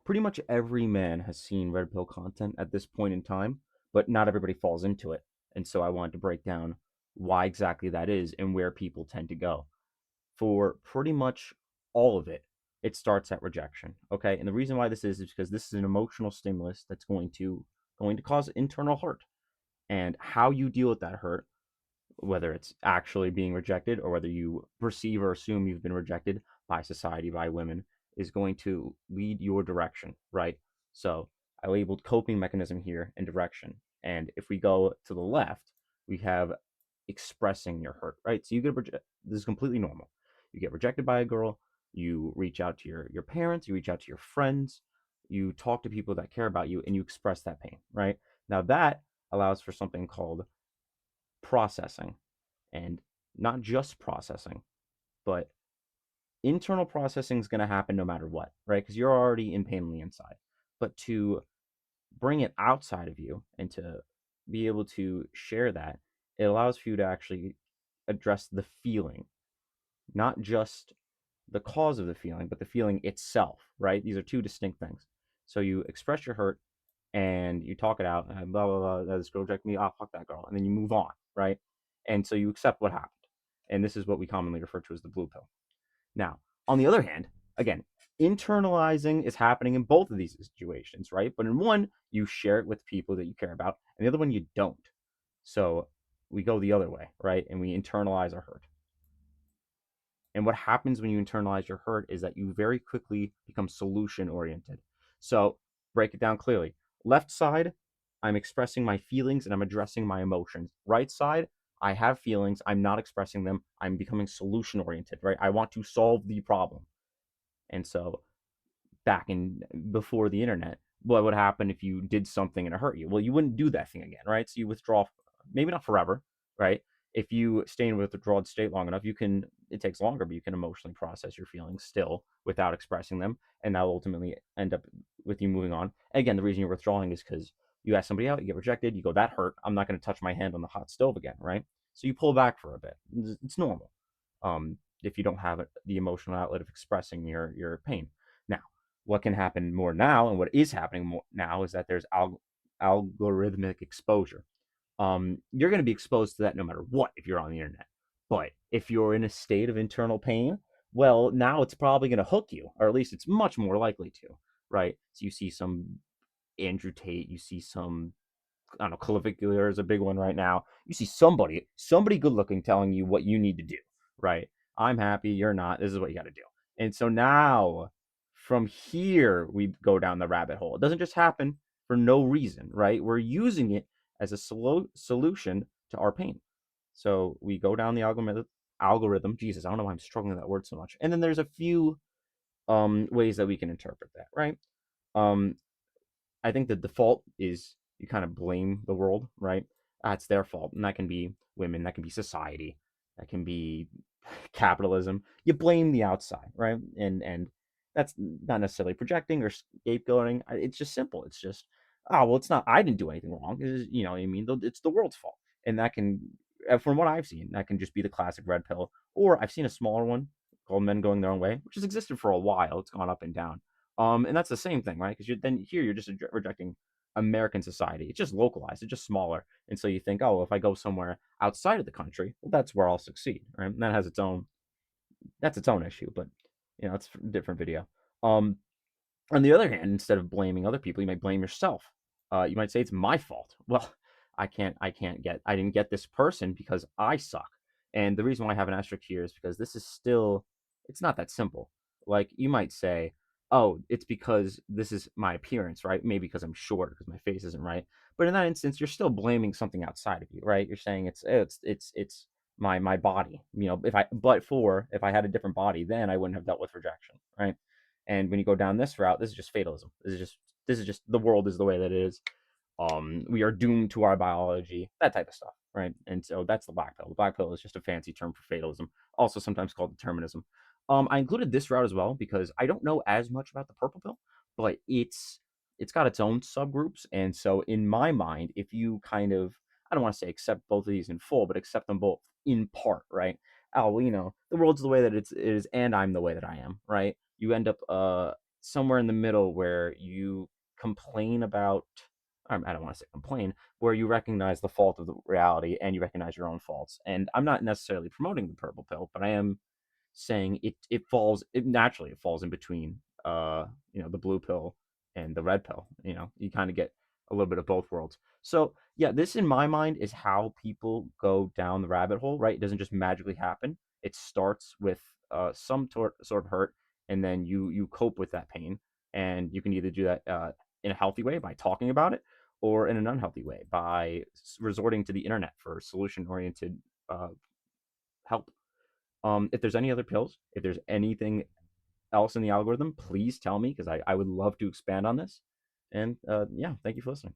Pretty much every man has seen red pill content at this point in time, but not everybody falls into it. And so I wanted to break down why exactly that is and where people tend to go. For pretty much all of it, it starts at rejection. Okay. And the reason why this is because this is an emotional stimulus that's going to cause internal hurt. And how you deal with that hurt, whether it's actually being rejected or whether you perceive or assume you've been rejected by society, by women, is going to lead your direction, right? So I labeled coping mechanism here and direction. And if we go to the left, we have expressing your hurt, right? So you get this is completely normal. You get rejected by a girl, you reach out to your parents, you reach out to your friends, you talk to people that care about you, and you express that pain, right? Now that allows for something called processing, and not just processing, but internal processing is going to happen no matter what, right? Because you're already in pain on the inside. But to bring it outside of you and to be able to share that, it allows for you to actually address the feeling, not just the cause of the feeling, but the feeling itself, right? These are two distinct things. So you express your hurt and you talk it out, and blah, blah, blah, this girl rejected me, oh, fuck that girl. And then you move on, right? And so you accept what happened. And this is what we commonly refer to as the blue pill. Now, on the other hand, again, internalizing is happening in both of these situations, right? But in one, you share it with people that you care about, and the other one, you don't. So we go the other way, right? And we internalize our hurt. And what happens when you internalize your hurt is that you very quickly become solution oriented. So break it down clearly. Left side, I'm expressing my feelings and I'm addressing my emotions. Right side, I have feelings, I'm not expressing them, I'm becoming solution oriented, right? I want to solve the problem. And so back in before the internet, what would happen if you did something and it hurt you? Well, you wouldn't do that thing again, right? So you withdraw, maybe not forever, right? If you stay in withdrawal state long enough, you can. It takes longer, but you can emotionally process your feelings still without expressing them, and that'll ultimately end up with you moving on. And again, the reason you're withdrawing is because you ask somebody out, you get rejected, you go, that hurt. I'm not going to touch my hand on the hot stove again, right? So you pull back for a bit. It's normal. If you don't have the emotional outlet of expressing your pain. Now, what can happen more now, and what is happening more now, is that there's algorithmic exposure. You're going to be exposed to that no matter what if you're on the internet. But if you're in a state of internal pain, well, now it's probably going to hook you, or at least it's much more likely to, right? So you see some Andrew Tate, you see some, I don't know, Clavicular is a big one right now. You see somebody good looking telling you what you need to do, right? I'm happy, you're not. This is what you got to do. And so now from here, we go down the rabbit hole. It doesn't just happen for no reason, right? We're using it as a solution to our pain. So we go down the algorithm. Jesus, I don't know why I'm struggling with that word so much. And then there's a few ways that we can interpret that, right? Um, I think the default is you kind of blame the world, right? It's their fault. And that can be women, that can be society, that can be capitalism. You blame the outside, right? And that's not necessarily projecting or scapegoating. It's just simple. It's just, oh, well, it's not, I didn't do anything wrong. It's, you know what I mean? It's the world's fault. And that can, from what I've seen, that can just be the classic red pill. Or I've seen a smaller one called Men Going Their Own Way, which has existed for a while. It's gone up and down, and that's the same thing, right? Because you're just rejecting American society. It's just localized. It's just smaller, and so you think, oh, if I go somewhere outside of the country, well, that's where I'll succeed, right? And that has its own issue, but it's a different video. Um, on the other hand, instead of blaming other people, you might blame yourself. You might say it's my fault. Well, I didn't get this person because I suck. And the reason why I have an asterisk here is because it's not that simple. Like you might say, oh, it's because this is my appearance, right? Maybe because I'm short, because my face isn't right. But in that instance, you're still blaming something outside of you, right? You're saying it's my body. If I had a different body, then I wouldn't have dealt with rejection, right? And when you go down this route, this is just fatalism. This is just the world is the way that it is. We are doomed to our biology, that type of stuff, right? And so that's the black pill. The black pill is just a fancy term for fatalism, also sometimes called determinism. I included this route as well because I don't know as much about the purple pill, but it's got its own subgroups, and so in my mind, if you kind of, I don't want to say accept both of these in full, but accept them both in part, right? Oh, well, the world's the way that it is, and I'm the way that I am, right? You end up somewhere in the middle where you complain about, I don't want to say complain, where you recognize the fault of the reality and you recognize your own faults. And I'm not necessarily promoting the purple pill, but I am saying it naturally it falls in between the blue pill and the red pill. You kind of get a little bit of both worlds. So yeah, this in my mind is how people go down the rabbit hole, right? It doesn't just magically happen. It starts with some sort of hurt, and then you cope with that pain, and you can either do that in a healthy way by talking about it, or in an unhealthy way by resorting to the internet for solution oriented uh, help. If there's any other pills, if there's anything else in the algorithm, please tell me, because I would love to expand on this. And yeah, thank you for listening.